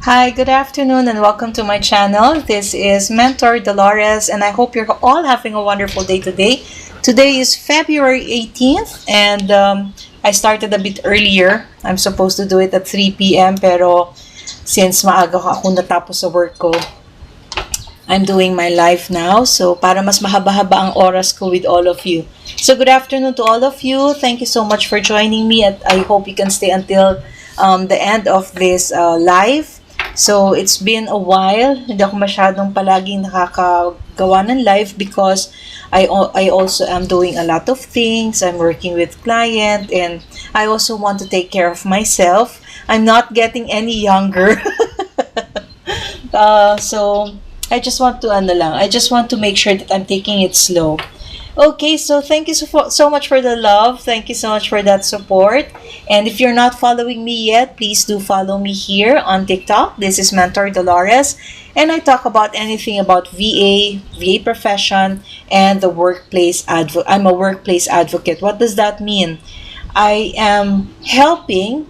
Hi, good afternoon, and welcome to my channel. This is Mentor Dolores, and I hope you're all having a wonderful day today. Today is February 18th, and I started a bit earlier. I'm supposed to do it at 3 p.m. pero since maaga ako natapos sa work ko, I'm doing my live now. So, para mas mahaba-haba ang oras ko with all of you. So, good afternoon to all of you. Thank you so much for joining me, at I hope you can stay until the end of this live. So, it's been a while. Hindi ako masyadong palaging nakakagawa ng live because I also am doing a lot of things. I'm working with client and I also want to take care of myself. I'm not getting any younger. So, I just want to make sure that I'm taking it slow. Okay, so thank you so much for the love. Thank you so much for that support. And if you're not following me yet, please do follow me here on TikTok. This is Mentor Dolores, and I talk about anything about VA profession, and the workplace I'm a workplace advocate. What does that mean? I am helping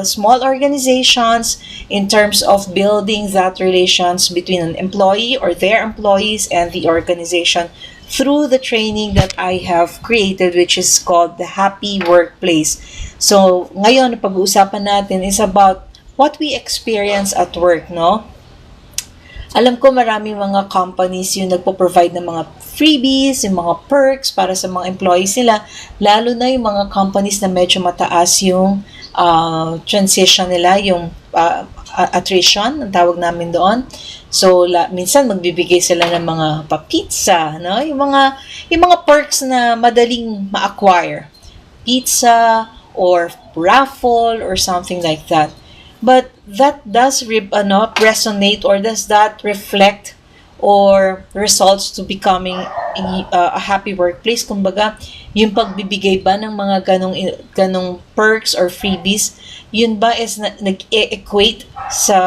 small organizations in terms of building that relations between an employee or their employees and the organization through the training that I have created, which is called the Happy Workplace. So, ngayon, pag-uusapan natin is about what we experience at work, no? Alam ko maraming mga companies yung nagpo-provide ng mga freebies, yung mga perks para sa mga employees nila, lalo na yung mga companies na medyo mataas yung transition nila, yung attrition, ang tawag namin doon. So, minsan magbibigay sila ng mga pa-pizza, no? Yung mga perks na madaling ma-acquire. Pizza or raffle or something like that. But that does resonate, or does that reflect or results to becoming a happy workplace? Kumbaga, yung pagbibigay ba ng mga ganong perks or freebies, yun ba is nag-equate sa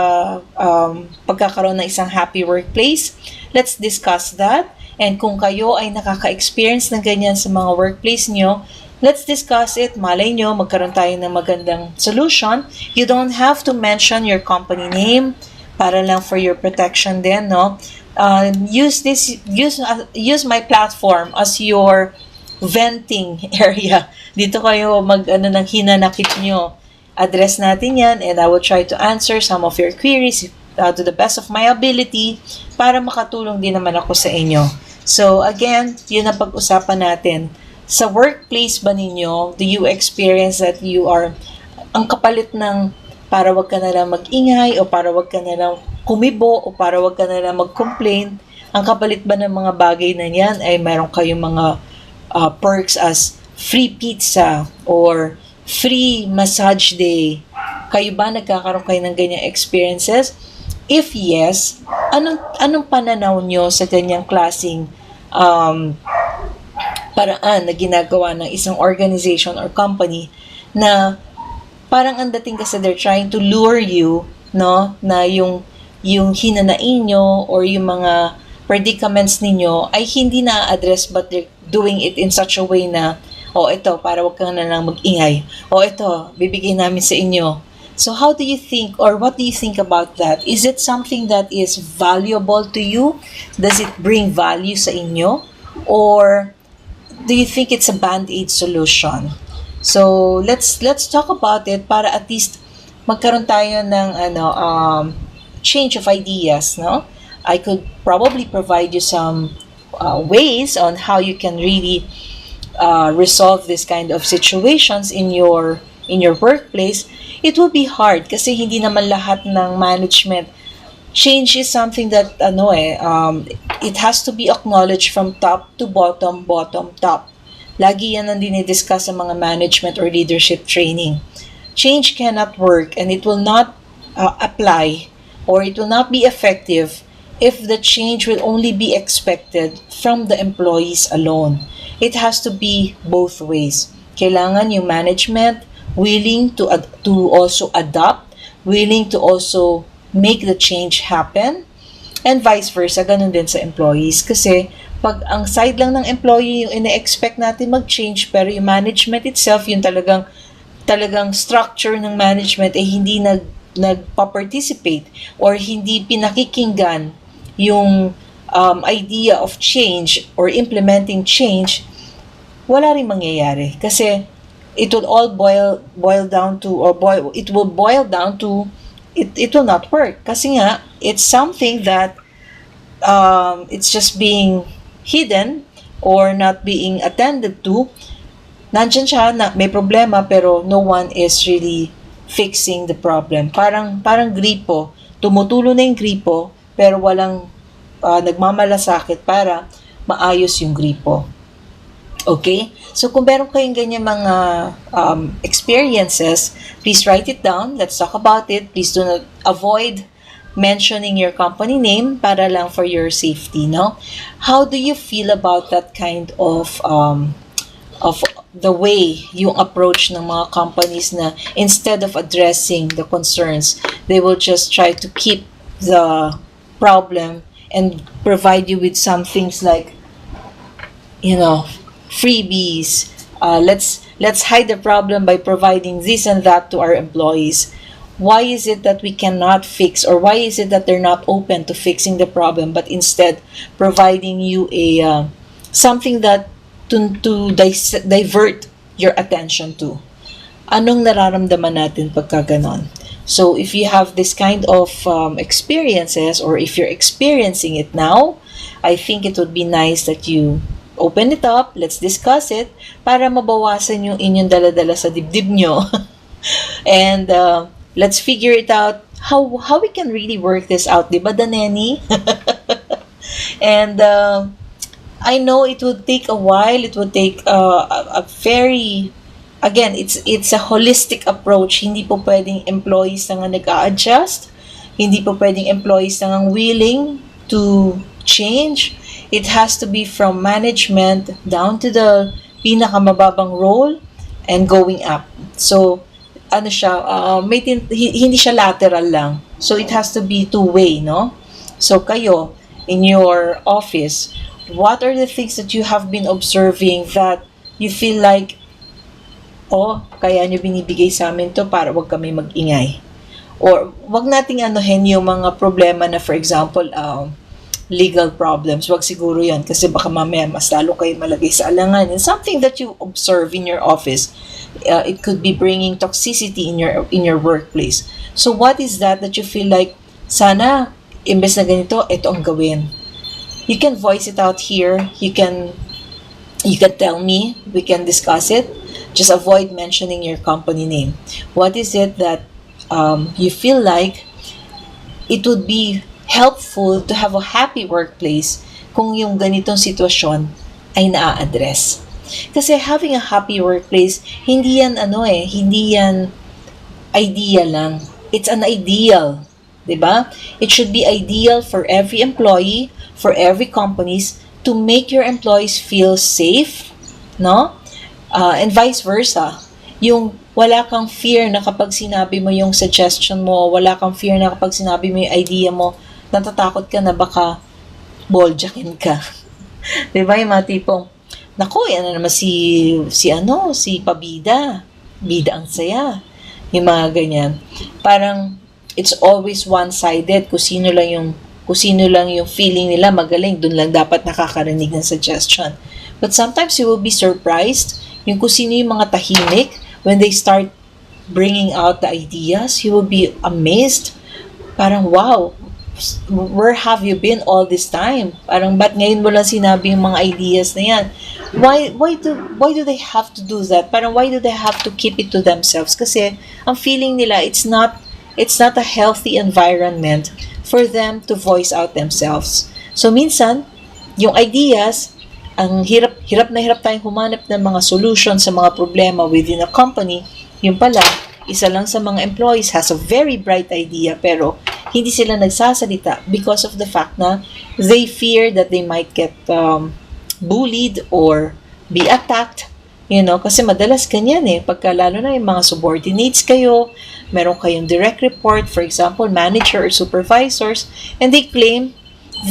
pagkakaroon ng isang happy workplace? Let's discuss that. And kung kayo ay nakaka-experience ng ganyan sa mga workplace nyo, let's discuss it. Malay nyo, magkaroon tayo ng magandang solution. You don't have to mention your company name para lang for your protection din, no? Use my platform as your venting area. Dito kayo ng hinanakit nyo. Address natin yan, and I will try to answer some of your queries to the best of my ability para makatulong din naman ako sa inyo. So again, yun ang pag-usapan natin. Sa workplace ba ninyo, do you experience that you are ang kapalit ng para wag ka na lang mag-ingay, o para wag ka na lang kumibo, o para wag ka na lang mag-complain? Ang kapalit ba ng mga bagay na yan ay meron kayong mga perks as free pizza or free massage day? Kayo ba nagkakaroon kayo ng ganyang experiences? If yes, anong pananaw nyo sa ganyang klaseng paraan na ginagawa ng isang organization or company na parang ang dating kasi they're trying to lure you, no? Na yung hinanain nyo or yung mga predicaments ninyo ay hindi na-address, but they're doing it in such a way na, ito, para wag ka na lang mag-ingay. Ito, bibigay namin sa inyo. So how do you think, or what do you think about that? Is it something that is valuable to you? Does it bring value sa inyo? Or do you think it's a band-aid solution? So let's talk about it para at least magkaroon tayo ng change of ideas, no? I could probably provide you some ways on how you can really resolve this kind of situations in your workplace. It will be hard kasi hindi naman lahat ng management. Change is something that it has to be acknowledged from top to bottom, top. Lagi yan ang dinidiscuss sa mga management or leadership training. Change cannot work, and it will not apply, or it will not be effective if the change will only be expected from the employees alone. It has to be both ways. Kailangan yung management willing to also adapt, willing to also make the change happen, and vice versa, ganun din sa employees. Kasi pag ang side lang ng employee yung ina-expect natin mag-change, pero yung management itself, yung talagang structure ng management ay nagpa-participate or hindi pinakikinggan yung idea of change or implementing change, wala ring mangyayari. Kasi it will all boil down to, it will boil down to, it will not work. Kasi nga, it's something that it's just being hidden or not being attended to. Nandyan siya, may problema, pero no one is really fixing the problem. Parang gripo. Tumutulo na yung gripo, pero walang nagmamalasakit para maayos yung gripo. Okay? So, kung meron kayong ganyan mga experiences, please write it down. Let's talk about it. Please do not avoid mentioning your company name para lang for your safety, no? How do you feel about that kind of the way yung approach ng mga companies na instead of addressing the concerns, they will just try to keep the problem and provide you with some things like, freebies. Let's hide the problem by providing this and that to our employees. Why is it that we cannot fix, or why is it that they're not open to fixing the problem, but instead providing you a something that to divert your attention to? Anong nararamdaman natin pagka ganon? So if you have this kind of experiences, or if you're experiencing it now, I think it would be nice that you open it up, let's discuss it, para mabawasan yung inyong dala-dala sa dibdib nyo. And let's figure it out how we can really work this out, di ba, Daneni? And I know it would take a while. It would take a very, again, it's a holistic approach. Hindi po pwedeng employees na nga nag-a-adjust. Hindi po pwedeng employees na nga willing to change. It has to be from management down to the pinakamababang role and going up. So, hindi siya lateral lang. So, it has to be two-way, no? So, kayo, in your office, what are the things that you have been observing that you feel like, kaya nyo binibigay sa amin to para wag kami mag-ingay? Or, wag nating anuhin yung mga problema na, for example, legal problems. Wag siguro yan kasi baka mamaya mas lalo kayo malagay sa alangan. And something that you observe in your office, it could be bringing toxicity in your workplace. So what is that you feel like, sana, imbes na ganito, ito ang gawin? You can voice it out here. You can tell me. We can discuss it. Just avoid mentioning your company name. What is it that you feel like it would be helpful to have a happy workplace kung yung ganitong sitwasyon ay na-address? Kasi having a happy workplace, hindi yan hindi yan idea lang. It's an ideal, 'di ba? It should be ideal for every employee, for every companies, to make your employees feel safe, no? And vice versa. Yung wala kang fear na kapag sinabi mo yung suggestion mo, wala kang fear na kapag sinabi mo yung idea mo, natatakot ka na baka boljakin ka. 'Di ba? Yung mga tipong, naku, yan na naman si Pabida. Bida ang saya. Yung mga ganyan. Parang, it's always one-sided. Kung sino lang yung feeling nila magaling, dun lang dapat nakakarinig ng suggestion. But sometimes you will be surprised. Yung kung sino yung mga tahimik, when they start bringing out the ideas, you will be amazed. Parang, wow, where have you been all this time? Parang, ba't ngayon mo lang sinabi yung mga ideas na yan? Why do they have to do that? Parang, why do they have to keep it to themselves? Kasi, ang feeling nila, it's not a healthy environment for them to voice out themselves. So, minsan, yung ideas, ang hirap na hirap tayong humanap ng mga solution sa mga problema within a company. Yung pala, isa lang sa mga employees has a very bright idea, pero hindi sila nagsasalita because of the fact na they fear that they might get bullied or be attacked. Kasi madalas ganyan pagka lalo na yung mga subordinates kayo, meron kayong direct report, for example, manager or supervisors, and they claim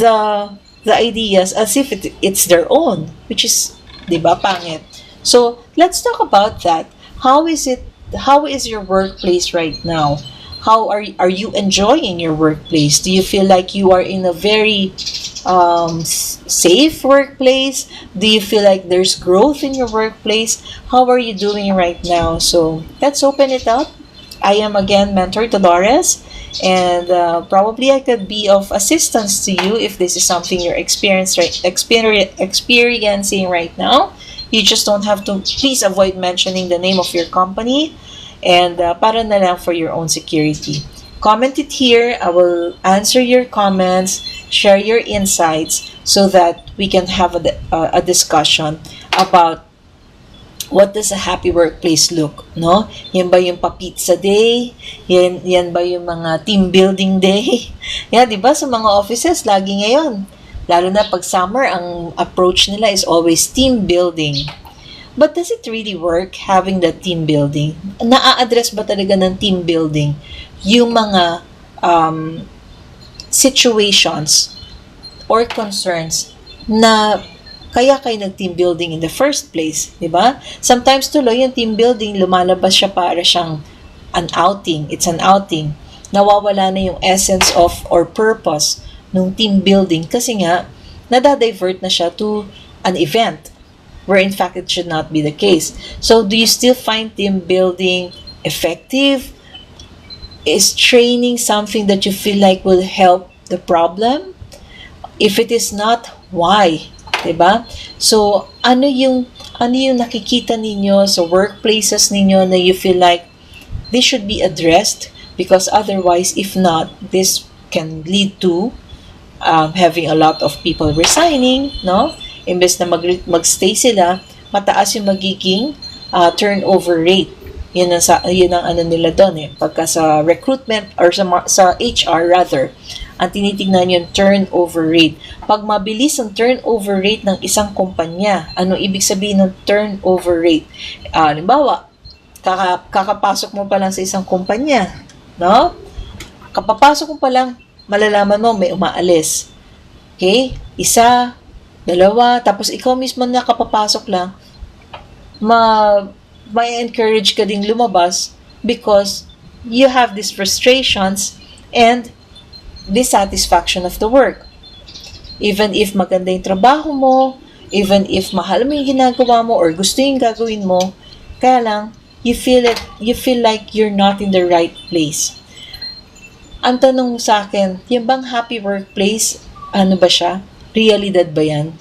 the ideas as if it's their own, which is, di ba, pangit. So, let's talk about that. How is your workplace right now? How are you enjoying your workplace? Do you feel like you are in a very safe workplace? Do you feel like there's growth in your workplace? How are you doing right now? So let's open it up. I am again Mentor Dolores, and probably I could be of assistance to you if this is something you're experiencing right now. You just don't have to, please avoid mentioning the name of your company, and para na lang for your own security. Comment it here. I will answer your comments, share your insights so that we can have a discussion about what does a happy workplace look, no? Yan ba yung pa-pizza day? Yan ba yung mga team building day? Yan, di ba? Sa mga offices, lagi ngayon. Lalo na pag summer, ang approach nila is always team building. But does it really work having the team building? Naa-address ba talaga ng team building yung mga situations or concerns na kaya kayo nag-team building in the first place, di ba? Sometimes tuloy yung team building, lumalabas siya para siyang an outing. It's an outing. Nawawala na yung essence of or purpose ng team building kasi nga, nadadivert na siya to an event where in fact it should not be the case. So do you still find team building effective? Is training something that you feel like will help the problem? If it is not, why? Diba? So, ano yung nakikita ninyo sa workplaces ninyo na you feel like this should be addressed? Because otherwise, if not, this can lead to having a lot of people resigning, no? Imbes na magstay sila, mataas yung magiging turnover rate. Yun ang ano nila doon eh. Pagka sa recruitment or sa HR rather, ang tinitingnan yung turnover rate. Pag mabilis ang turnover rate ng isang kumpanya, ano ibig sabihin ng turnover rate? Halimbawa, kakapasok mo pa lang sa isang kumpanya, no? Kapapasok mo pa lang, malalaman mo may umaalis. Okay? Isa, dalawa, tapos ikaw mismo na kapapasok lang, may encourage ka ding lumabas because you have these frustrations and dissatisfaction of the work. Even if maganda yung trabaho mo, even if mahal mo yung ginagawa mo or gusto yung gagawin mo, kaya lang, you feel like you're not in the right place. Ang tanong sa akin, yung bang happy workplace, ano ba siya? Realidad ba yan?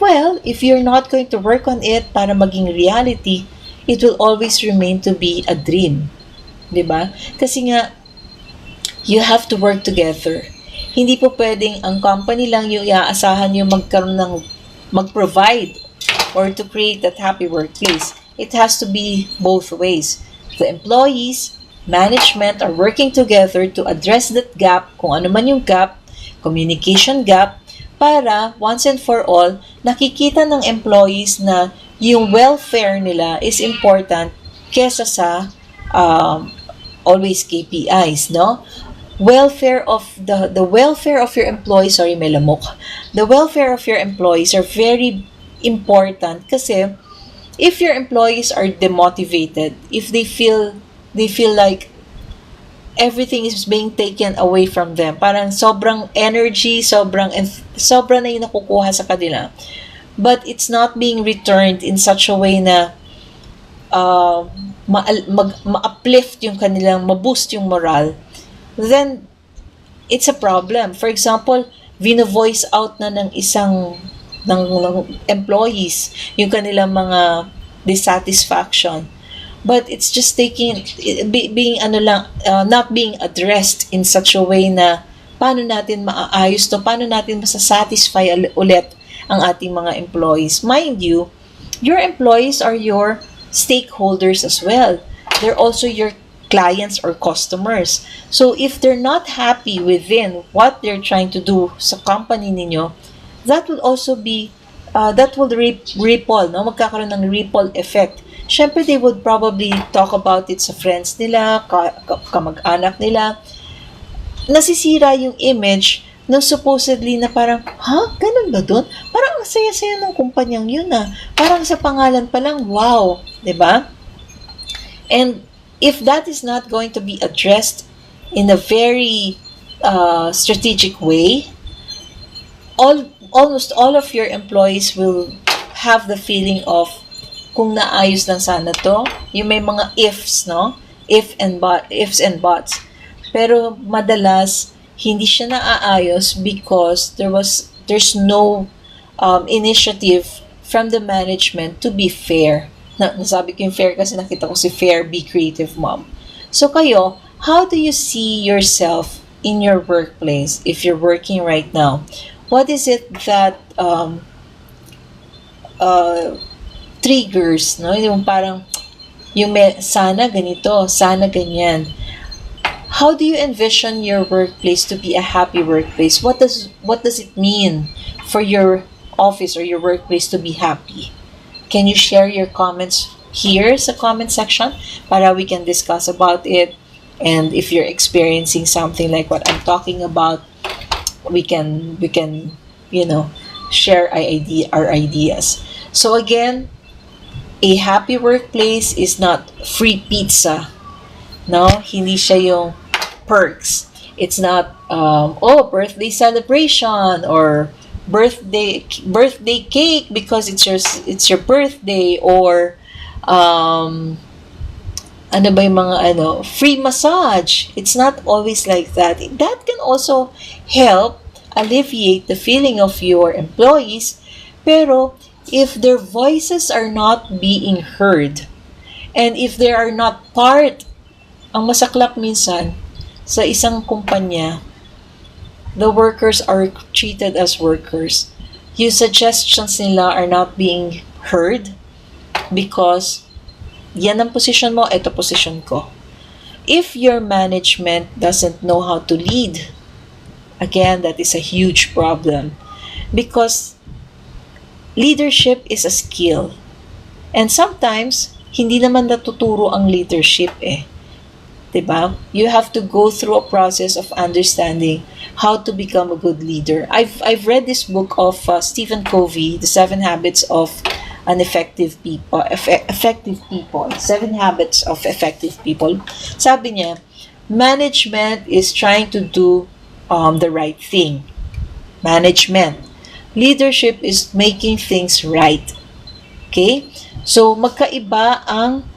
Well, if you're not going to work on it para maging reality, it will always remain to be a dream. Diba? Kasi nga, you have to work together. Hindi po pwedeng ang company lang yung iaasahan yung mag-provide or to create that happy workplace. It has to be both ways. The employees, management are working together to address that gap, kung ano man yung gap, communication gap, para once and for all, nakikita ng employees na yung welfare nila is important kesa sa always KPIs, no? Welfare of the welfare of your employees, sorry, may lamok. The welfare of your employees are very important kasi if your employees are demotivated, if they feel like everything is being taken away from them. Parang sobrang energy, sobra na yung nakukuha sa kanila. But it's not being returned in such a way na ma-uplift yung kanilang, ma-boost yung moral, then it's a problem. For example, vino-voice out na ng employees yung kanilang mga dissatisfaction. But it's just not being addressed in such a way na paano natin maaayos to, paano natin masasatisfy ulit ang ating mga employees. Mind you, your employees are your stakeholders as well. They're also your clients or customers. So if they're not happy within what they're trying to do sa company ninyo, that will also be, that will ripple, no? Magkakaroon ng ripple effect. Syempre, they would probably talk about it sa friends nila, kamag-anak nila. Nasisira yung image ng supposedly na parang, ganun ba dun? Parang ang saya-saya ng kumpanyang yun Parang sa pangalan pa lang, wow. Diba? And if that is not going to be addressed in a very strategic way, almost all of your employees will have the feeling of kung naayos lang sana to. Yung may mga ifs, no? Ifs and buts. Pero madalas hindi siya naaayos because there's no initiative from the management to be fair. Nasabi ko yung fair kasi nakita ko si Fair Be Creative Mom. So kayo, how do you see yourself in your workplace if you're working right now? What is it that triggers, no? Yung parang sana ganito, sana ganyan. How do you envision your workplace to be a happy workplace? What does it mean for your office or your workplace to be happy? Can you share your comments here sa comment section para we can discuss about it? And if you're experiencing something like what I'm talking about, we can share our ideas. So again, a happy workplace is not free pizza. No, hindi siya yung perks. It's not birthday celebration or birthday cake because it's your birthday, or ano ba yung mga free massage. It's not always like that. That can also help alleviate the feeling of your employees, pero if their voices are not being heard and if they are not part, ang masaklap minsan sa isang kumpanya, the workers are treated as workers. Yung suggestions nila are not being heard because yan ang position mo, ito position ko. If your management doesn't know how to lead, again, that is a huge problem because leadership is a skill. And sometimes, hindi naman natuturo ang leadership eh. Diba? You have to go through a process of understanding how to become a good leader. I've read this book of Stephen Covey, The 7 Habits of Effective People. 7 Habits of Effective People. Sabi niya, management is trying to do the right thing. Management. Leadership is making things right. Okay? So, magkaiba ang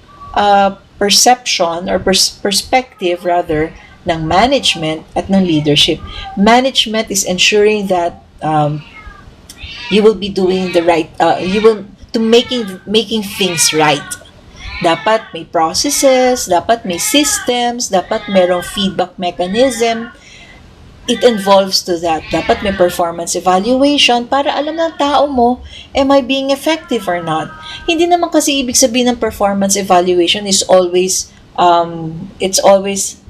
perception or perspective rather ng management at ng leadership. Management is ensuring that you will be doing the right, making things right. Dapat may processes, dapat may systems, dapat merong feedback mechanism. It involves to that. Dapat may performance evaluation para alam ng tao mo, am I being effective or not? Hindi naman kasi ibig sabihin ng performance evaluation is always, it's always,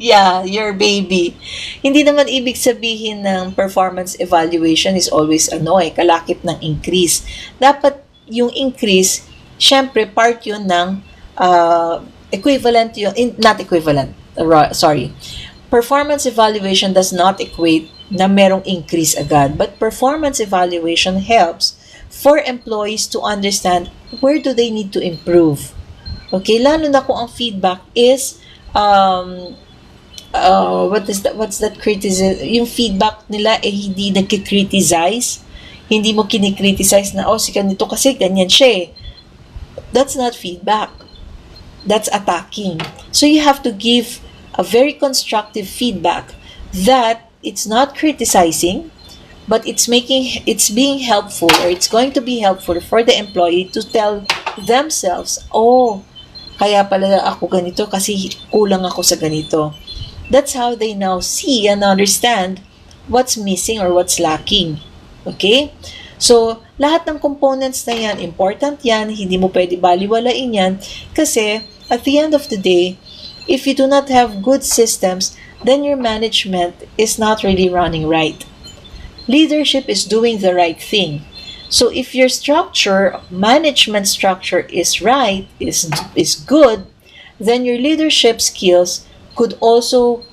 yeah, your baby. Hindi naman ibig sabihin ng performance evaluation is always kalakip ng increase. Dapat yung increase, syempre part yun ng equivalent yun, not equivalent, sorry. Performance evaluation does not equate na merong increase agad, but performance evaluation helps for employees to understand where do they need to improve. Okay, lalo na kung ang feedback is what's that criticism? Yung feedback nila hindi nagki-criticize, hindi mo kini-criticize na si ganito kasi ganyan siya. That's not feedback. That's attacking. So you have to give a very constructive feedback that it's not criticizing, but it's being helpful, or it's going to be helpful for the employee to tell themselves, kaya pala ako ganito kasi kulang ako sa ganito. That's how they now see and understand what's missing or what's lacking. Okay? So, lahat ng components na yan, important yan, hindi mo pwede baliwalain yan kasi at the end of the day, if you do not have good systems, then your management is not really running right. Leadership is doing the right thing. So if your management structure is right, is good, then your leadership skills could also,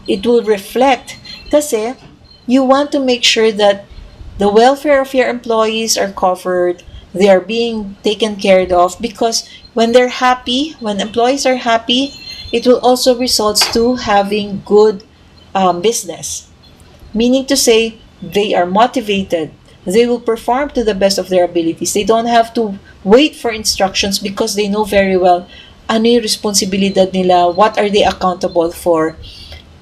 it will reflect. Kasi you want to make sure that the welfare of your employees are covered, they are being taken care of, because when they're happy, when employees are happy, it will also result to having good business. Meaning to say, they are motivated. They will perform to the best of their abilities. They don't have to wait for instructions because they know very well ano yung responsibilidad nila, what are they accountable for,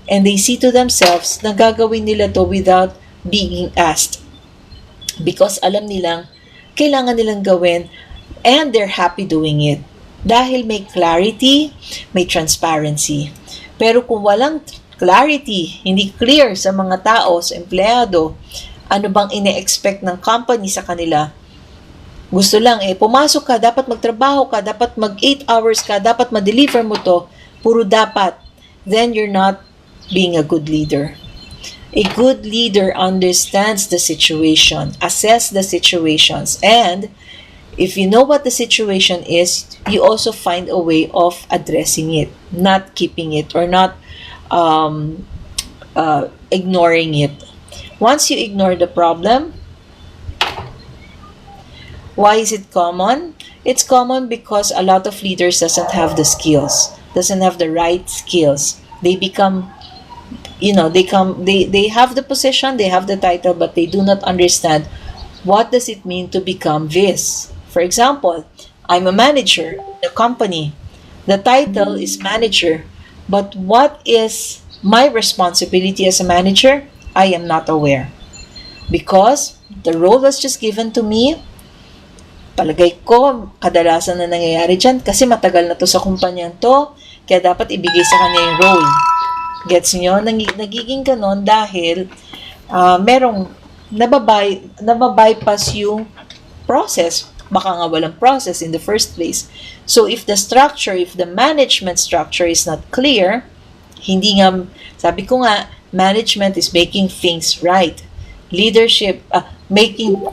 and they see to themselves na gagawin nila to without being asked. Because alam nilang, kailangan nilang gawin, and they're happy doing it. Dahil may clarity, may transparency. Pero kung walang clarity, hindi clear sa mga tao, sa empleyado, ano bang ine-expect ng company sa kanila, gusto lang pumasok ka, dapat magtrabaho ka, dapat mag 8 hours ka, dapat ma-deliver mo to, puro dapat, then you're not being a good leader. A good leader understands the situation, assess the situations, and if you know what the situation is, you also find a way of addressing it, not keeping it or not ignoring it. Once you ignore the problem, why is it common? It's common because a lot of leaders doesn't have the skills, doesn't have the right skills. They become, they have the position, they have the title, but they do not understand what does it mean to become this. For example, I'm a manager in a company. The title is manager, but what is my responsibility as a manager? I am not aware. Because the role was just given to me, palagay ko, kadalasan na nangyayari dyan kasi matagal na to sa kumpanyang to, kaya dapat ibigay sa kanya yung role. Gets nyo? Nagiging ganon dahil merong nababypass yung process. Baka nga walang process in the first place. So if the management structure is not clear, hindi nga, sabi ko nga, management is making things right. Leadership, management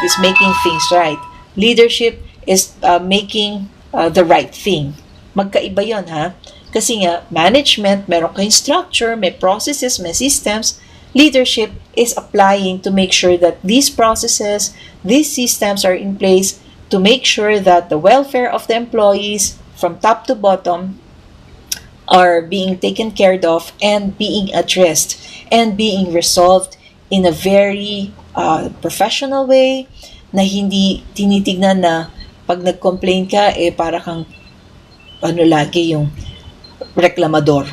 is making things right. Leadership is making the right thing. Magkaiba yun, ha? Kasi nga, management, meron kayong structure, may processes, may systems. Leadership is applying to make sure that these processes, these systems are in place to make sure that the welfare of the employees from top to bottom are being taken care of and being addressed and being resolved in a very professional way, na hindi tinitignan na pag nag-complain ka, para kang lagi yung reklamador.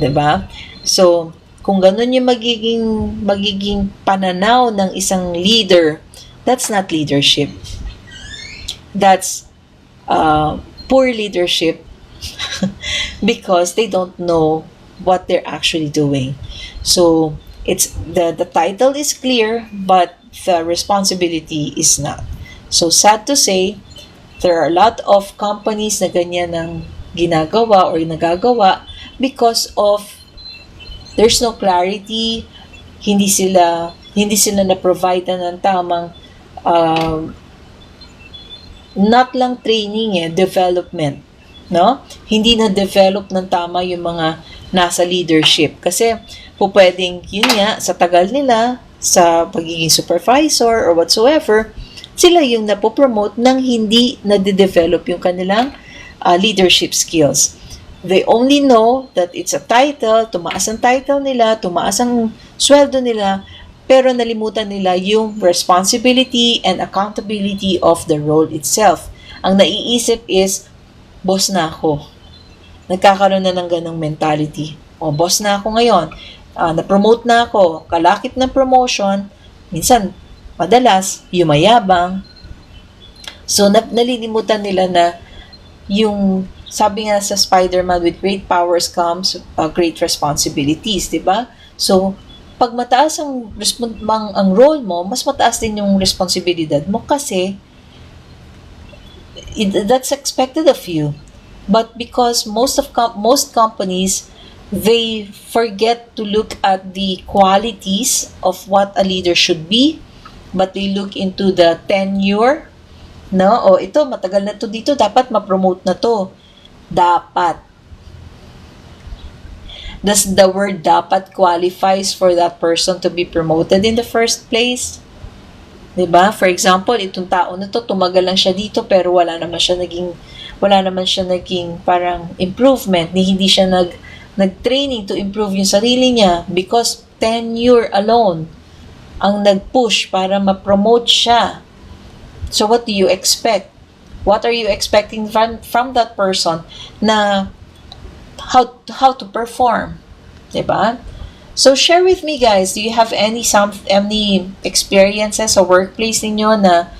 'Di ba? So, kung ganun yung magiging pananaw ng isang leader, that's not leadership. That's poor leadership because they don't know what they're actually doing. So, it's the title is clear, but the responsibility is not. So, sad to say, there are a lot of companies na ganyan ang ginagawa or nagagawa because of there's no clarity, hindi sila na-provide ng tamang not lang training, development, no? Hindi na-develop ng tama yung mga nasa leadership. Kasi pwedeng, yun nga, sa tagal nila, sa pagiging supervisor or whatsoever, sila yung napopromote nang hindi na-develop yung kanilang leadership skills. They only know that it's a title, tumaas ang title nila, tumaas ang sweldo nila, pero nalimutan nila yung responsibility and accountability of the role itself. Ang naiisip is, boss na ako. Nagkakaroon na ng ganong mentality. Boss na ako ngayon. Na-promote na ako. Kalakip ng promotion. Minsan, madalas, yumayabang. So, nalilimutan nila na yung, sabi nga sa Spider-Man, with great powers comes great responsibilities, di ba? So, pag mataas ang role mo, mas mataas din yung responsibilidad mo kasi that's expected of you. But because most companies, they forget to look at the qualities of what a leader should be, but they look into the tenure, no? Ito, matagal na to dito, dapat ma-promote na to. Dapat. Does the word dapat qualifies for that person to be promoted in the first place? 'Di ba? For example, itong tao na to, tumagal lang siya dito pero wala naman siya naging parang improvement, hindi siya nag-training to improve yung sarili niya because tenure alone ang nag-push para ma-promote siya. So what do you expect? What are you expecting from that person na how to perform? 'Di ba? So share with me guys, do you have any experiences sa workplace ninyo na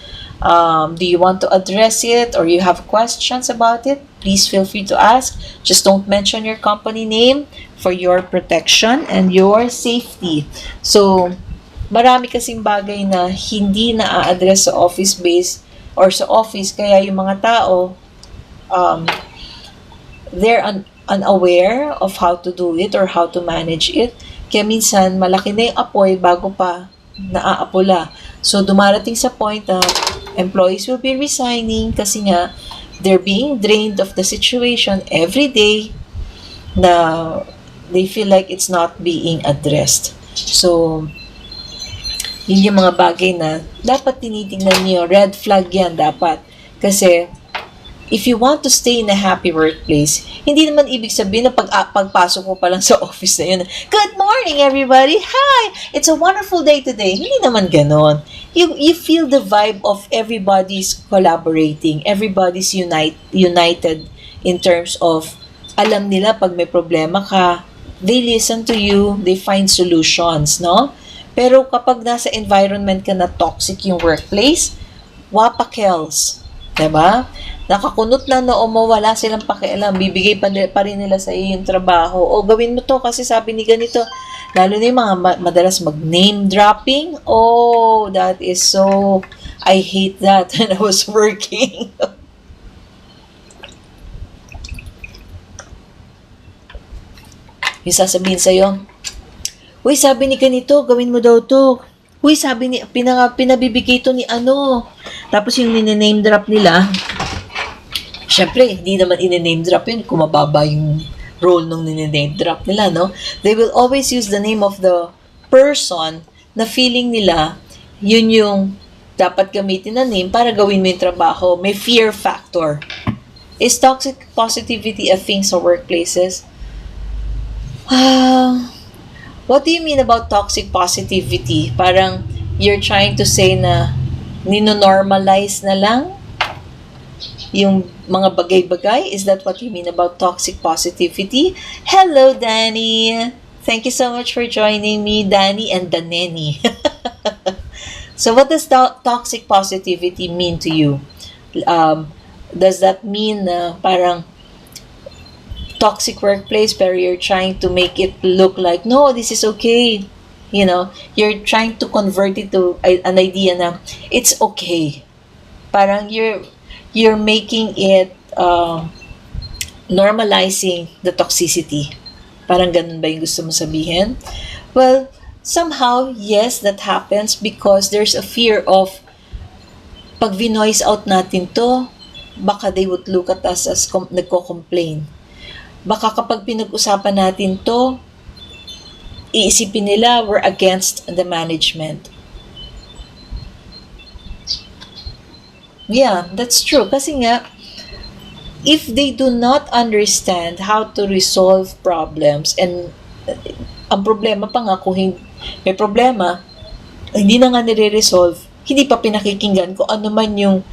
do you want to address it or you have questions about it? Please feel free to ask. Just don't mention your company name for your protection and your safety. So marami kasing bagay na hindi na-address sa office base or sa office, kaya yung mga tao um, they're unaware of how to do it or how to manage it. Kaya minsan, malaki na yung apoy bago pa naaapula. So, dumarating sa point na employees will be resigning kasi nga, they're being drained of the situation every day na they feel like it's not being addressed. So, yun yung mga bagay na dapat tinitingnan niyo. Red flag yan dapat. Kasi, if you want to stay in a happy workplace, hindi naman ibig sabihin na pagpasok mo pa lang sa office na yun, good morning everybody, hi, it's a wonderful day today. Hindi naman ganon. You feel the vibe of everybody's collaborating, everybody's united in terms of, alam nila pag may problema ka, they listen to you, they find solutions, no? Pero kapag nasa environment ka na toxic yung workplace, wapakels, diba? Nakakunot na noo mo, wala silang pakialam, bibigay pa rin nila sa iyo yung trabaho. O gawin mo to kasi sabi ni ganito. Lalo na yung mga madalas mag-name dropping. Oh, that is so, I hate that when I was working. Yung sasabihin sa'yo, uy, sabi ni ganito, gawin mo daw to. Uy, sabi ni, pinabibigay to ni ano. Tapos yung name drop nila, syempre, hindi naman in-name drop yun kung mababa yung role nung name drop nila, no? They will always use the name of the person na feeling nila, yun yung dapat gamitin na name para gawin mo yung trabaho. May fear factor. Is toxic positivity a thing sa workplaces? What do you mean about toxic positivity? Parang you're trying to say na nino-normalize na lang yung mga bagay-bagay? Is that what you mean about toxic positivity? Hello, Danny! Thank you so much for joining me, Danny and Daneni. So what does toxic positivity mean to you? Does that mean parang toxic workplace pero you're trying to make it look like, no, this is okay? You know, you're trying to convert it to an idea na it's okay. Parang you're making it normalizing the toxicity. Parang ganun ba yung gusto mo sabihin? Well, somehow, yes, that happens because there's a fear of pag vi-noise out natin to, baka they would look at us as nagko-complain. Baka kapag pinag-usapan natin to, iisipin nila we're against the management. Yeah, that's true. Kasi nga, if they do not understand how to resolve problems, and ang problema pa nga kung may problema, hindi na nga nire-resolve, hindi pa pinakikinggan kung ano man yung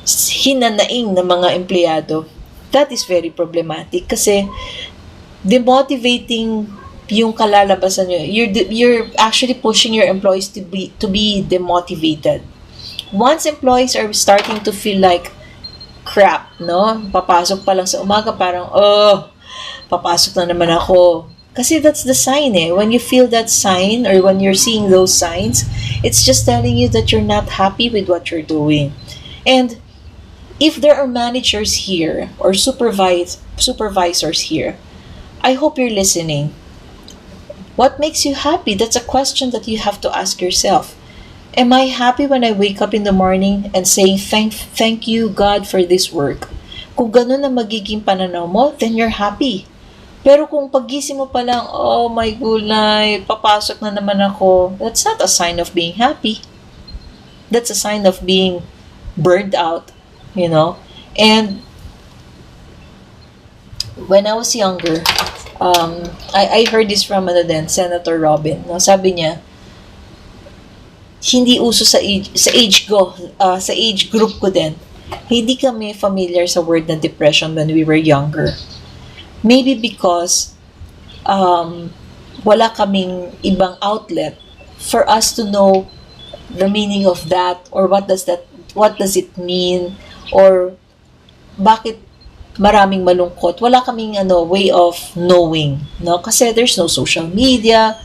hinanaing ng mga empleyado. That is very problematic kasi demotivating yung kalalabasan nyo. You're actually pushing your employees to be demotivated. Once employees are starting to feel like crap, no? Papasok pa lang sa umaga, parang, papasok na naman ako. Kasi that's the sign eh. When you feel that sign or when you're seeing those signs, it's just telling you that you're not happy with what you're doing. And if there are managers here or supervisors here, I hope you're listening. What makes you happy? That's a question that you have to ask yourself. Am I happy when I wake up in the morning and say, thank you, God, for this work? Kung ganun na magiging pananaw mo, then you're happy. Pero kung pagising mo pa lang, oh my goodness, papasok na naman ako, that's not a sign of being happy. that's a sign of being burned out, you know. And when I was younger, I heard this from Senator Robin. No? Sabi niya, hindi uso sa age group ko din. Hindi kami familiar sa word na depression when we were younger. Maybe because wala kaming ibang outlet for us to know the meaning of that, or what does it mean, or bakit maraming malungkot. Wala kaming way of knowing, no? Kasi there's no social media.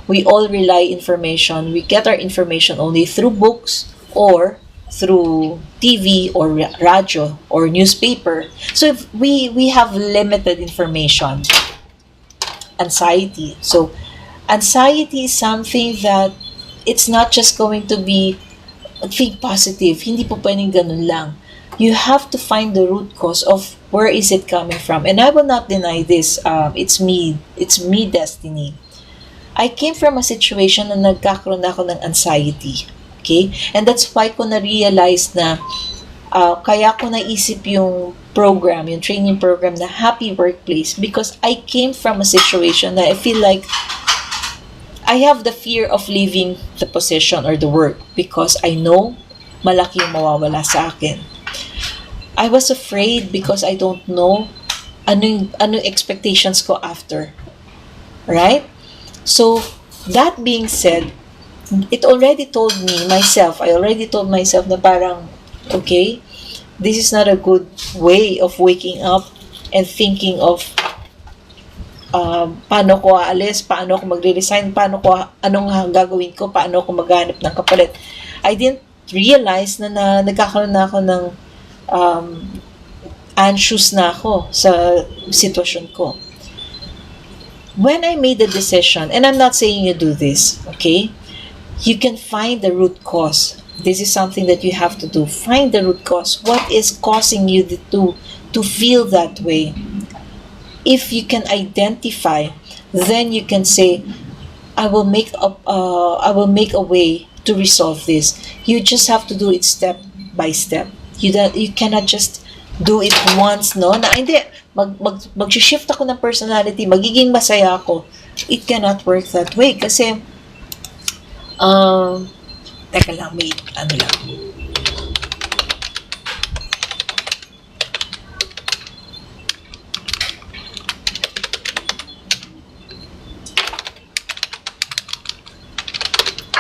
We all rely information. We get our information only through books or through TV or radio or newspaper. So if we have limited information. Anxiety. So anxiety is something that it's not just going to be think positive. Hindi po pwedeng ganun lang. You have to find the root cause of where is it coming from. And I will not deny this. It's me, Destiny. I came from a situation na nagkakaroon ako ng anxiety. Okay? And that's why ko na-realize na kaya ko naisip yung program, yung training program na Happy Workplace, because I came from a situation that I feel like I have the fear of leaving the position or the work because I know malaki yung mawawala sa akin. I was afraid because I don't know ano expectations ko after. Right? So, that being said, I already told myself na parang, okay, this is not a good way of waking up and thinking of paano ko aalis, paano ko magre-resign, anong gagawin ko, paano ko maghanap ng kapalit. I didn't realize na nagkakaroon na ako ng anxious na ako sa sitwasyon ko. When I made the decision, and I'm not saying you do this, okay? You can find the root cause. This is something that you have to do. Find the root cause. What is causing you to feel that way? If you can identify, then you can say, I will make a way to resolve this. You just have to do it step by step. You cannot just do it once, no? Na hindi, mag-shift ako ng personality, magiging masaya ako. It cannot work that way. Kasi, teka lang, may ano lang.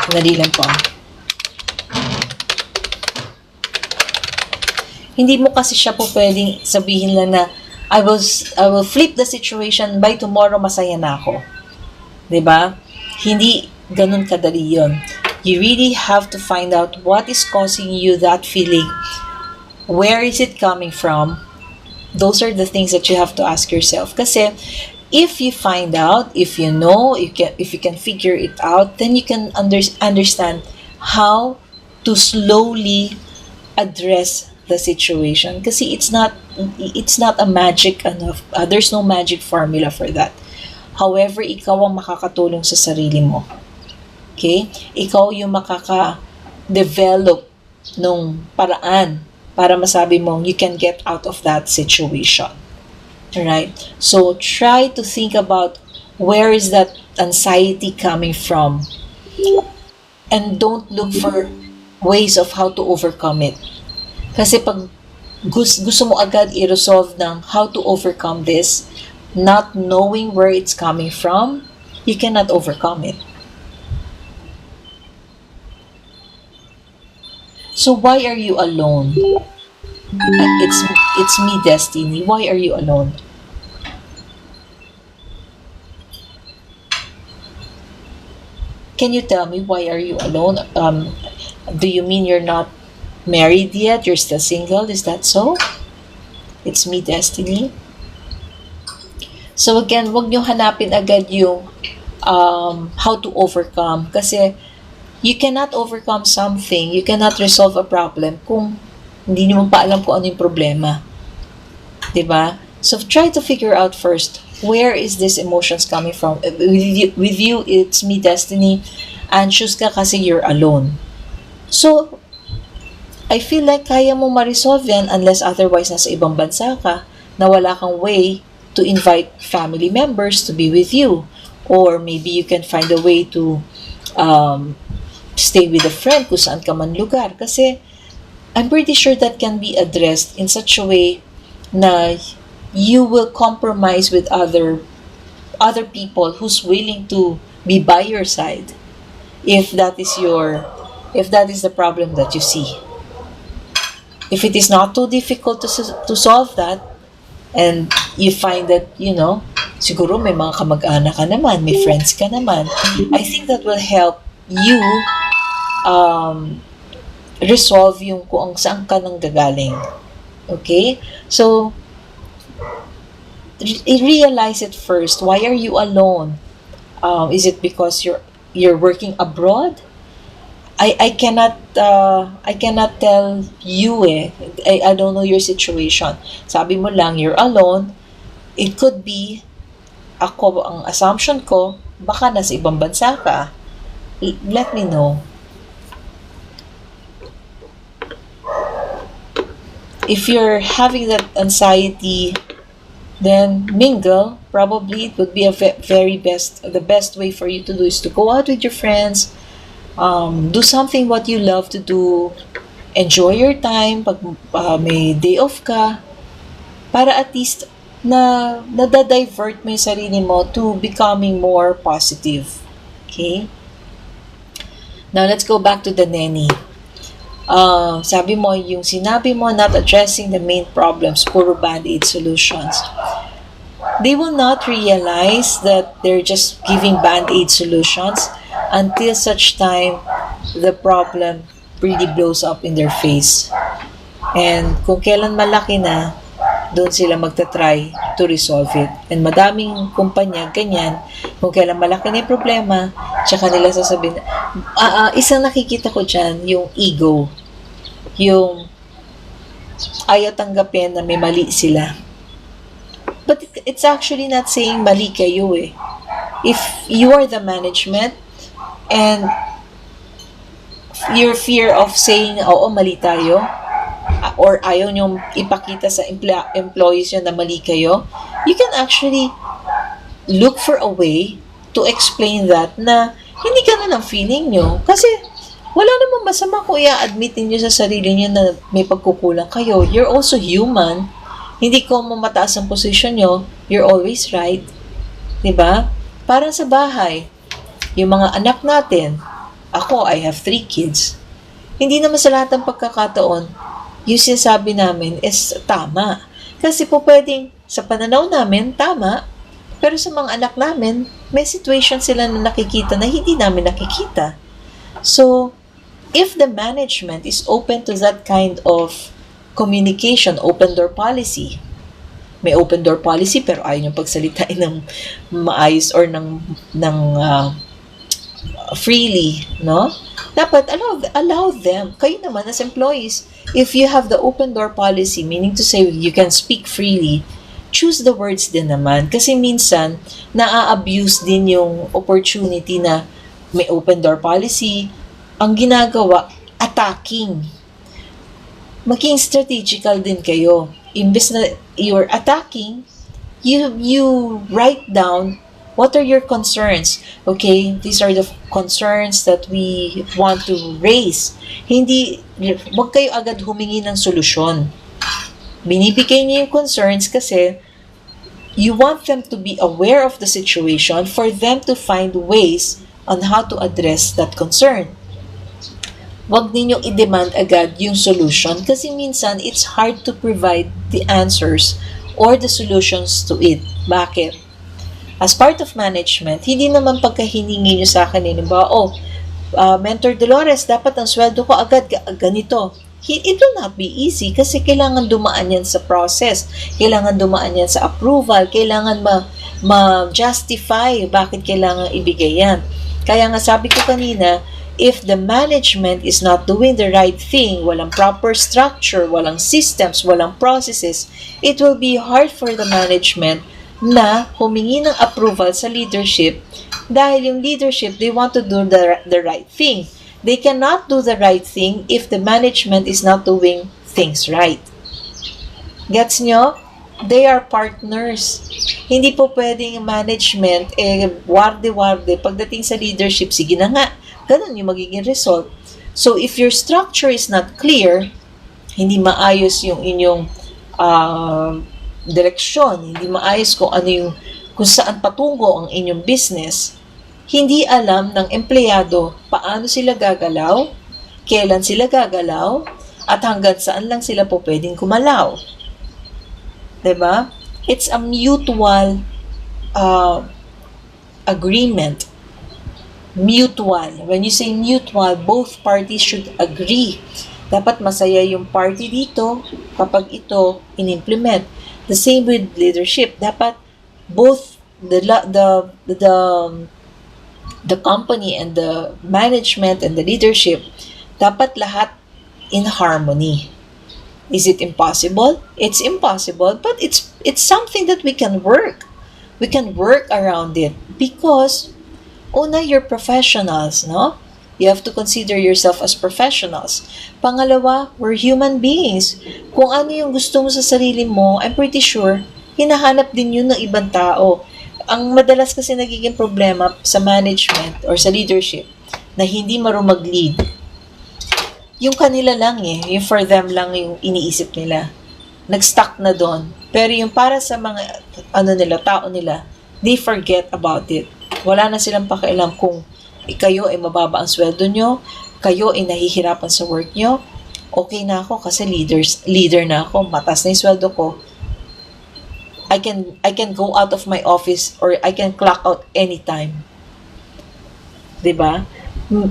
Sandali lang po. Hindi mo kasi siya po pwedeng sabihin lang na I will flip the situation, by tomorrow masaya na ako. 'Di ba? Hindi ganun kadali 'yon. You really have to find out what is causing you that feeling. Where is it coming from? Those are the things that you have to ask yourself. Kasi if you find out, if you know, if you can figure it out, then you can understand how to slowly address the situation. Kasi it's not a magic there's no magic formula for that. However, ikaw ang makakatulong sa sarili mo. Okay? Ikaw yung makaka-develop nung paraan para masabi mong you can get out of that situation. Alright? So, try to think about where is that anxiety coming from. And don't look for ways of how to overcome it. Kasi pag gusto mo agad i-resolve ng how to overcome this, not knowing where it's coming from, you cannot overcome it. So why are you alone? It's me, Destiny. Why are you alone? Can you tell me why are you alone? Do you mean you're not married yet? You're still single? Is that so? It's me, Destiny. So again, wag niyo hanapin agad yung how to overcome. Kasi you cannot overcome something, you cannot resolve a problem kung hindi niyo pa alam kung ano yung problema. 'Di ba? So try to figure out first, where is this emotions coming from? With you, it's me, Destiny. Anxious ka kasi you're alone. So, I feel like kaya mo ma-resolve yan unless otherwise nasa ibang bansa ka na wala kang way to invite family members to be with you. Or maybe you can find a way to stay with a friend kung saan ka man lugar. Kasi I'm pretty sure that can be addressed in such a way na you will compromise with other people who's willing to be by your side if that is the problem that you see. If it is not too difficult to solve that, and you find that, siguro may mga kamag-anak ka naman, may friends ka naman, I think that will help you resolve yung kung saan ka nang gagaling. Okay? So, realize it first. Why are you alone? Is it because you're working abroad? I cannot tell you I don't know your situation. Sabi mo lang you're alone. It could be ang assumption ko baka nasa ibang bansa ka. Let me know. If you're having that anxiety, then mingle. Probably it would be the best way for you to do is to go out with your friends, do something what you love to do, enjoy your time pag may day off ka, para at least nadadivert mo yung sarili mo to becoming more positive. Okay? Now, let's go back to the nanny. Sabi mo, yung sinabi mo, not addressing the main problems, puro band-aid solutions. They will not realize that they're just giving band-aid solutions until such time the problem really blows up in their face. And kung kailan malaki na, doon sila magta-try to resolve it. And madaming kumpanya, ganyan, kung kailan malaki na yung problema, tsaka nila sasabihin, isang nakikita ko dyan, yung ego. Yung ayaw tanggapin na may mali sila. But it's actually not saying mali kayo eh. If you are the management and your fear of saying, oo, mali tayo, or ayaw nyong ipakita sa employees nyo na mali kayo, you can actually look for a way to explain that na hindi ganun ang feeling nyo. Kasi wala namang masama kung i-admitin nyo sa sarili nyo na may pagkukulang kayo. You're also human. Hindi ko mataas ang position nyo, you're always right. Diba? Parang sa bahay, yung mga anak natin, ako, I have 3 kids. Hindi naman sa lahat ng pagkakataon, yung sinasabi namin is tama. Kasi po pwedeng sa pananaw namin, tama, pero sa mga anak namin, may situation sila na nakikita na hindi namin nakikita. So, if the management is open to that kind of communication, open door policy, may open door policy pero ayaw niyong pagsalitain ng maayos or ng freely, no? Dapat allow them. Kayo naman as employees, if you have the open door policy, meaning to say you can speak freely, choose the words din naman. Kasi minsan, naa-abuse din yung opportunity na may open door policy. Ang ginagawa, attacking. Maging strategical din kayo. Imbes na you're attacking, you write down what are your concerns. Okay, these are the concerns that we want to raise. Wag kayo agad humingi ng solusyon. Binibigay niyo yung concerns kasi you want them to be aware of the situation for them to find ways on how to address that concern. Wag ninyong i-demand agad yung solution kasi minsan it's hard to provide the answers or the solutions to it. Bakit? As part of management, hindi naman pagkahiningi nyo sa akin, Mentor Dolores, dapat ang sweldo ko agad ganito. It will not be easy kasi kailangan dumaan yan sa process, kailangan dumaan yan sa approval, kailangan ma-justify bakit kailangan ibigay yan. Kaya nga sabi ko kanina, if the management is not doing the right thing, walang proper structure, walang systems, walang processes, it will be hard for the management na humingi ng approval sa leadership dahil yung leadership, they want to do the right thing. They cannot do the right thing if the management is not doing things right. Gets nyo? They are partners. Hindi po pwedeng management, warde-warde. Pagdating sa leadership, sige na nga. Ganun yung magiging result. So, if your structure is not clear, hindi maayos yung inyong direksyon, hindi maayos kung saan patungo ang inyong business, hindi alam ng empleyado paano sila gagalaw, kailan sila gagalaw, at hanggang saan lang sila po pwedeng kumalaw. Diba? It's a mutual agreement. Mutual. When you say mutual, both parties should agree. Dapat masaya yung party dito kapag ito in-implement. The same with leadership. Dapat both the company and the management and the leadership, dapat lahat in harmony. Is it impossible? It's impossible, but it's something that we can work. We can work around it because una, you're professionals, no? You have to consider yourself as professionals. Pangalawa, we're human beings. Kung ano yung gusto mo sa sarili mo, I'm pretty sure, hinahanap din yun ng ibang tao. Ang madalas kasi nagiging problema sa management or sa leadership na hindi marunong mag-lead, yung kanila lang yung for them lang yung iniisip nila. Nag-stuck na doon. Pero yung para sa mga tao nila, they forget about it. Wala na silang pakialam kung kayo ay mababa ang sweldo nyo, kayo ay nahihirapan sa work nyo, okay na ako kasi leader na ako, matas na yung sweldo ko. I can go out of my office or I can clock out anytime. 'Di ba?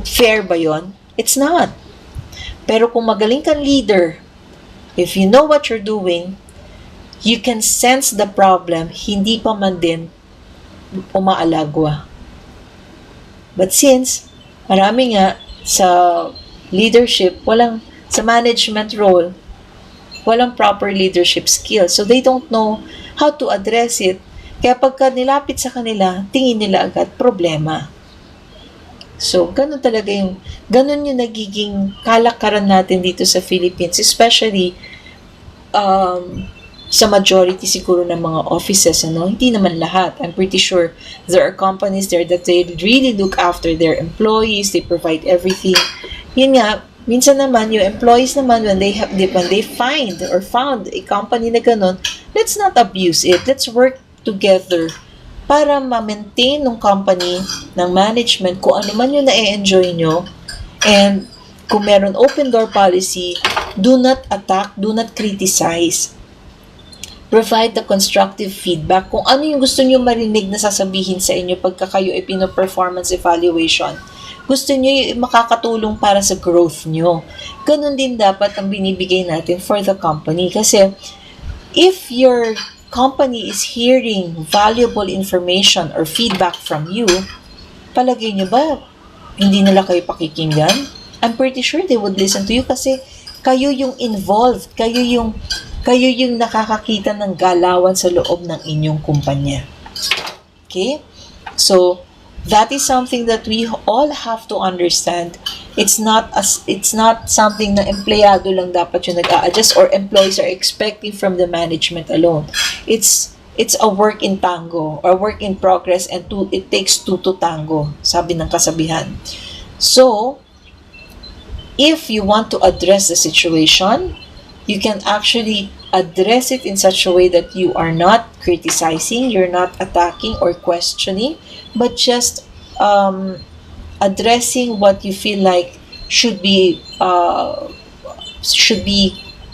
Fair ba 'yon? It's not. Pero kung magaling kang leader, if you know what you're doing, you can sense the problem, hindi pa man din umaalagwa. But since marami nga sa leadership, sa management role, walang proper leadership skills. So they don't know how to address it. Kaya pagka nilapit sa kanila, tingin nila agad problema. So, ganun yung nagiging kalakaran natin dito sa Philippines, especially sa majority siguro ng mga offices, hindi naman lahat. I'm pretty sure there are companies there that they really look after their employees, they provide everything. Yun nga, minsan naman, yung employees naman, when they find or found a company na ganun, let's not abuse it. Let's work together para ma-maintain ng company, ng management, kung ano man yung na-enjoy nyo. And kung meron open door policy, do not attack, do not criticize. Provide the constructive feedback kung ano yung gusto nyo marinig na sasabihin sa inyo pagka kayo ay pino-performance evaluation. Gusto nyo yung makakatulong para sa growth nyo. Ganun din dapat ang binibigay natin for the company. Kasi if your company is hearing valuable information or feedback from you, palagay nyo ba hindi nila kayo pakikinggan? I'm pretty sure they would listen to you kasi kayo yung involved, kayo yung nakakakita ng galawan sa loob ng inyong kumpanya. Okay? So, that is something that we all have to understand. It's not something na empleyado lang dapat yung nag-a-adjust or employees are expecting from the management alone. It's a work in tango or work in progress, and it takes two to tango, sabi ng kasabihan. So, if you want to address the situation, you can actually address it in such a way that you are not criticizing, you're not attacking or questioning, but just addressing what you feel like should be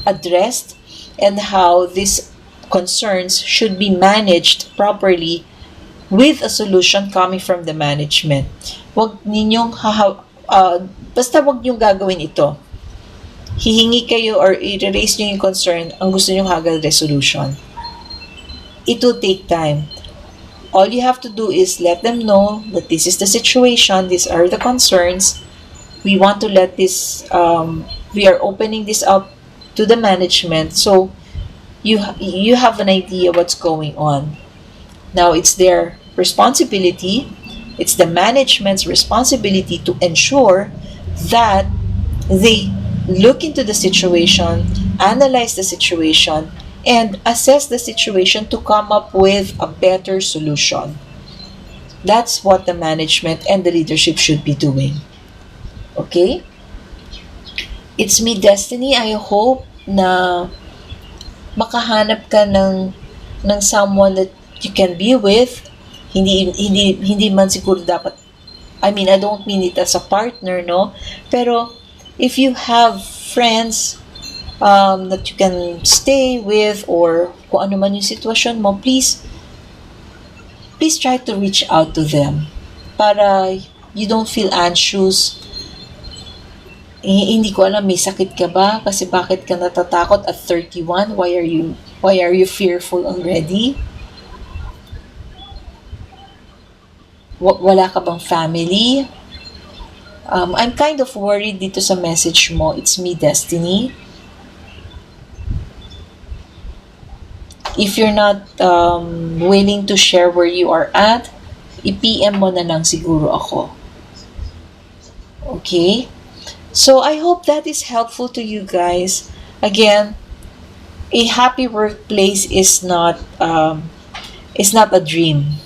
addressed and how these concerns should be managed properly with a solution coming from the management. Basta wag niyong gagawin ito. Hihingi kayo or i-raise nyo yung concern, ang gusto nyo agad resolution. It will take time. All you have to do is let them know that this is the situation, these are the concerns. We want to let this, we are opening this up to the management so you have an idea what's going on. Now, it's their responsibility, it's the management's responsibility to ensure that they look into the situation, analyze the situation, and assess the situation to come up with a better solution. That's what the management and the leadership should be doing. Okay? It's me, Destiny. I hope na makahanap ka ng someone that you can be with. Hindi man siguro dapat, I mean, I don't mean it as a partner, no? Pero if you have friends that you can stay with, or kung ano man yung sitwasyon mo, please try to reach out to them para you don't feel anxious. Hindi ko alam, may sakit ka ba? Kasi bakit ka natatakot at 31? Why are you fearful already? Wala ka bang family? I'm kind of worried dito sa message mo. It's me, Destiny. If you're not willing to share where you are at, i-PM mo na lang siguro ako. Okay? So I hope that is helpful to you guys. Again, a happy workplace is not a dream.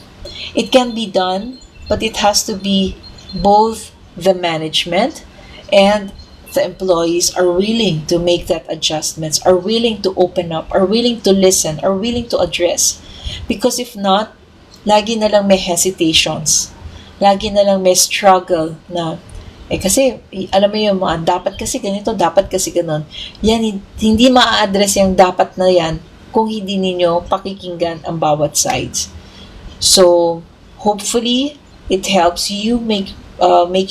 It can be done, but it has to be both the management and the employees are willing to make that adjustments, are willing to open up, are willing to listen, are willing to address. Because if not, lagi na lang may hesitations. Lagi na lang may struggle na, kasi, alam mo yung mga, dapat kasi ganito, dapat kasi ganon. Yan, hindi maa-address yung dapat na yan kung hindi ninyo pakikinggan ang bawat sides. So, hopefully, it helps you make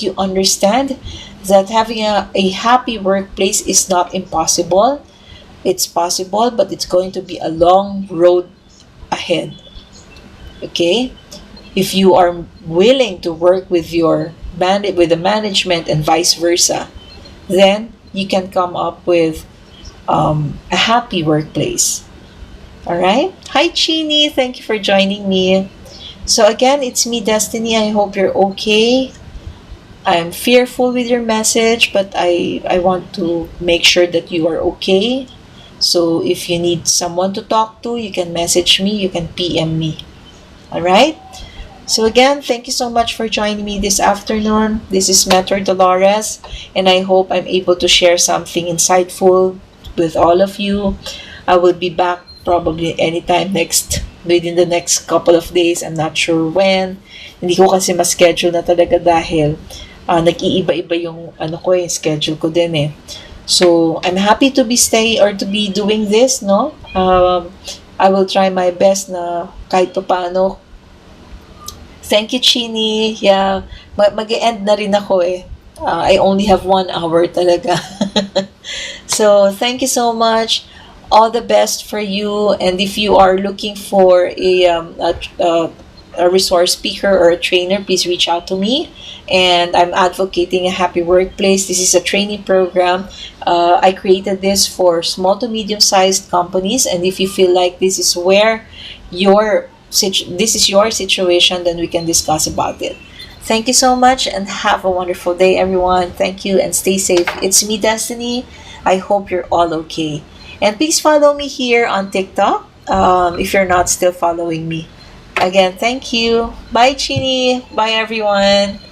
you understand that having a happy workplace is not impossible. It's possible, but it's going to be a long road ahead. Okay? If you are willing to work with with the management and vice versa, then you can come up with a happy workplace. Alright? Hi, Chini. Thank you for joining me. So again, it's me, Destiny. I hope you're okay. I'm fearful with your message, but I want to make sure that you are okay. So if you need someone to talk to, you can message me, you can PM me. Alright? So again, thank you so much for joining me this afternoon. This is Mentor Dolores, and I hope I'm able to share something insightful with all of you. I will be back probably anytime within the next couple of days. I'm not sure when. Hindi ko kasi ma-schedule na talaga dahil nag-iiba-iba yung yung schedule ko din eh. So, I'm happy to be doing this, no? I will try my best na kahit pa paano. Thank you, Chini. Yeah, mag-e-end na rin ako eh. I only have 1 hour talaga. So, thank you so much. All the best for you. And if you are looking for a resource speaker or a trainer, please reach out to me. And I'm advocating a happy workplace. This is a training program. I created this for small to medium-sized companies. And if you feel like this is your situation, then we can discuss about it. Thank you so much and have a wonderful day, everyone. Thank you and stay safe. It's me, Destiny. I hope you're all okay. And please follow me here on TikTok if you're not still following me. Again, thank you. Bye, Chini. Bye, everyone.